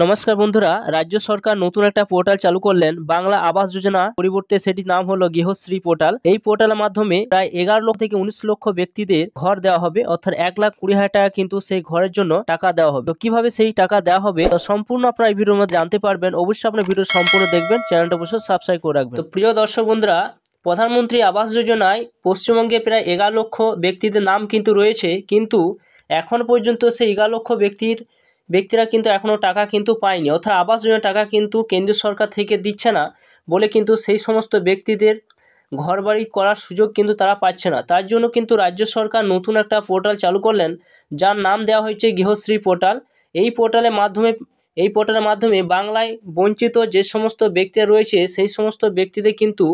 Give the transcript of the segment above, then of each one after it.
নমস্কার বন্ধুরা, রাজ্য সরকার নতুন একটা পোর্টাল চালু করলেন। বাংলা আবাস যোজনা পরিবর্তে সেটির নাম হলো গৃহশ্রী পোর্টাল। এই পোর্টালের মাধ্যমে প্রায় 11 লক্ষ থেকে 19 লক্ষ ব্যক্তিদের ঘর দেওয়া হবে, অর্থাৎ 1,20,000 টাকা কিন্তু সেই ঘরের জন্য টাকা দেওয়া হবে। তো কিভাবে সেই টাকা দেওয়া হবে তো সম্পূর্ণ আপনারা এই ভিডিওর মধ্যে জানতে পারবেন। অবশ্যই আপনার ভিডিও সম্পূর্ণ দেখবেন, চ্যানেলটা অবশ্যই সাবস্ক্রাইব করে রাখবেন। তো প্রিয় দর্শক বন্ধুরা, প্রধানমন্ত্রী আবাস যোজনায় পশ্চিমবঙ্গে প্রায় 11 লক্ষ ব্যক্তিদের নাম কিন্তু রয়েছে, কিন্তু এখন পর্যন্ত সেই 11 লক্ষ ব্যক্তিরা কিন্তু এখনও টাকা কিন্তু পায়নি, অর্থাৎ আবাস যোজনার টাকা কিন্তু কেন্দ্রীয় সরকার থেকে দিচ্ছে না বলে কিন্তু সেই সমস্ত ব্যক্তিদের ঘরবাড়ি করার সুযোগ কিন্তু তারা পাচ্ছে না। তার জন্য কিন্তু রাজ্য সরকার নতুন একটা পোর্টাল চালু করলেন, যার নাম দেওয়া হয়েছে গৃহশ্রী পোর্টাল। এই পোর্টালের মাধ্যমে বাংলায় বঞ্চিত যে সমস্ত ব্যক্তিরা রয়েছে সেই সমস্ত ব্যক্তিদের কিন্তু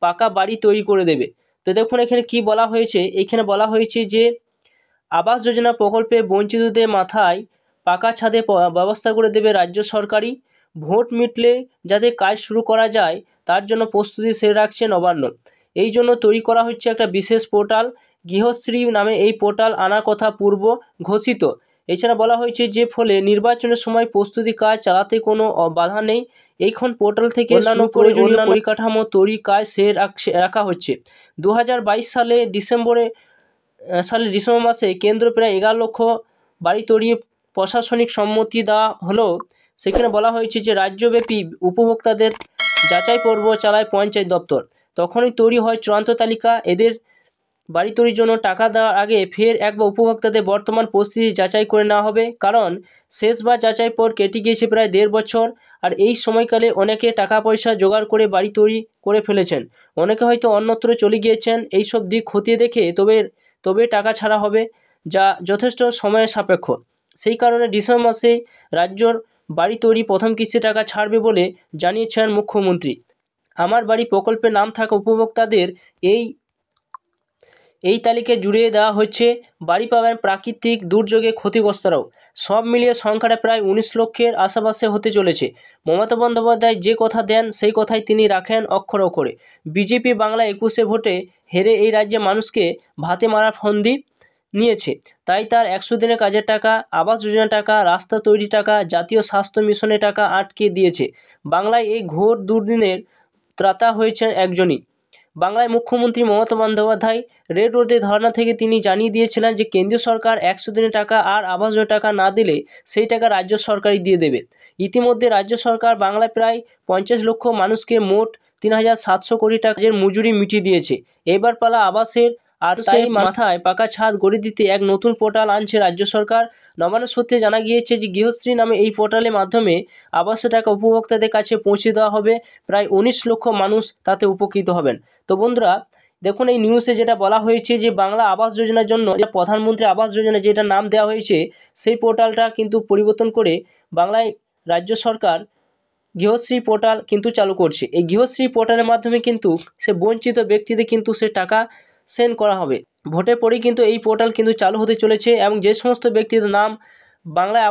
পাকা বাড়ি তৈরি করে দেবে। তো দেখুন এখানে কি বলা হয়েছে। এখানে বলা হয়েছে যে আবাস যোজনা প্রকল্পে বঞ্চিতদের মাথায় পাকা ছাদে ব্যবস্থা করে দেবে রাজ্য সরকারই। ভোট মিটলে যাতে কাজ শুরু করা যায় তার জন্য প্রস্তুতি সেরে রাখছে নবান্ন। এই জন্য তৈরি করা হচ্ছে একটা বিশেষ পোর্টাল। গৃহশ্রী নামে এই পোর্টাল আনার কথা পূর্ব ঘোষিত। এছাড়া বলা হয়েছে যে ফলে নির্বাচনের সময় প্রস্তুতি কাজ চালাতে কোনো বাধা নেই। এইখন পোর্টাল থেকে অন্যান্য প্রয়োজনীয় পরিকাঠামো তৈরি কাজ সেরে রাখা হচ্ছে। 2022 সালে ডিসেম্বর মাসে কেন্দ্র প্রায় 11 লক্ষ বাড়ি তৈরি প্রশাসনিক সম্মতি দেওয়া হলেও সেখানে বলা হয়েছে যে রাজ্যব্যাপী উপভোক্তাদের যাচাই পর্ব চালায় পঞ্চায়েত দপ্তর। তখনই তৈরি হয় চূড়ান্ত তালিকা। এদের বাড়ি তৈরির জন্য টাকা দেওয়ার আগে ফের একবার উপভোক্তাদের বর্তমান পরিস্থিতি যাচাই করে নেওয়া হবে, কারণ শেষবার যাচাই পর কেটে গিয়েছে প্রায় 1.5 বছর। আর এই সময়কালে অনেকে টাকা পয়সা জোগাড় করে বাড়ি তৈরি করে ফেলেছেন, অনেকে হয়তো অন্যত্র চলে গিয়েছেন। এই সব দিক খতিয়ে দেখে তবে টাকা ছাড়া হবে, যা যথেষ্ট সময় সাপেক্ষ। সেই কারণে ডিসেম্বর মাসে রাজ্যর বাড়ি তৈরি প্রথম কিস্তি টাকা ছাড়বে বলে জানিয়েছেন মুখ্যমন্ত্রী। আমার বাড়ি প্রকল্পে নাম থাকা উপভোক্তাদের এই তালিকায় জুড়িয়ে দেওয়া হচ্ছে। বাড়ি পাবেন প্রাকৃতিক দুর্যোগে ক্ষতিগ্রস্তরাও। সব মিলিয়ে সংখ্যাটা প্রায় 19 লক্ষের আশেপাশে হতে চলেছে। মমতা বন্দ্যোপাধ্যায় যে কথা দেন সেই কথাই তিনি রাখেন অক্ষরে অক্ষরে। বিজেপি বাংলা 21-এ ভোটে হেরে এই রাজ্যে মানুষকে ভাতে মারার ফন্দি নিয়েছে, তাই তার 100 দিনের কাজের টাকা, আবাস যোজনার টাকা, রাস্তা তৈরি টাকা, জাতীয় স্বাস্থ্য মিশনের টাকা আটকে দিয়েছে। বাংলায় এই ঘোর দুর্দিনের ত্রাতা হয়েছেন একজনই, বাংলায় মুখ্যমন্ত্রী মমতা বন্দ্যোপাধ্যায়। রেড রোডে ধর্না থেকে তিনি জানিয়ে দিয়েছিলেন যে কেন্দ্রীয় সরকার 100 দিনের টাকা আর আবাস যোজনার টাকা না দিলে সেই টাকা রাজ্য সরকারই দিয়ে দেবে। ইতিমধ্যে রাজ্য সরকার বাংলায় প্রায় 50 লক্ষ মানুষকে মোট 3,700 কোটি টাকার মজুরি মিটিয়ে দিয়েছে। এবার পালা আবাসের, আর তাই মাথায় পাকা ছাদ গড়ে দিতে এক নতুন পোর্টাল আনছে রাজ্য সরকার। নবান্ন সূত্রে জানা গিয়েছে যে গৃহশ্রী নামে এই পোর্টালের মাধ্যমে আবাসের টাকা উপভোক্তাদের কাছে পৌঁছে দেওয়া হবে। প্রায় 19 লক্ষ মানুষ তাতে উপকৃত হবেন। তো বন্ধুরা দেখুন, এই নিউজে যেটা বলা হয়েছে যে বাংলা আবাস যোজনার জন্য যে প্রধানমন্ত্রী আবাস যোজনা যেটা নাম দেওয়া হয়েছে সেই পোর্টালটা কিন্তু পরিবর্তন করে বাংলায় রাজ্য সরকার গৃহশ্রী পোর্টাল কিন্তু চালু করছে। এই গৃহশ্রী পোর্টালের মাধ্যমে কিন্তু সে বঞ্চিত ব্যক্তিদের কিন্তু সে টাকা সেন্ড করা হবে। ভোটের পরেই কিন্তু এই পোর্টাল কিন্তু চালু হতে চলেছে, এবং যে সমস্ত ব্যক্তিদের নাম বাংলায়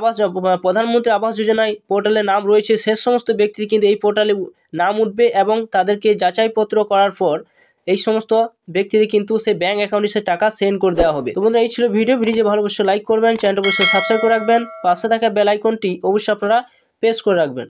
প্রধানমন্ত্রী আবাস যোজনায় পোর্টালে নাম রয়েছে সে সমস্ত ব্যক্তি কিন্তু এই পোর্টালে নাম উঠবে, এবং তাদেরকে যাচাইপত্র করার পর এই সমস্ত ব্যক্তিদের কিন্তু সে ব্যাঙ্ক অ্যাকাউন্টে সে টাকা সেন্ড করে দেওয়া হবে। তো বন্ধুরা এই ছিল ভিডিও যে ভালো অবশ্যই লাইক করবেন, চ্যানেলটা অবশ্যই সাবস্ক্রাইব করে রাখবেন, পাশে থাকা বেল আইকনটি অবশ্যই আপনারা প্রেস করে রাখবেন।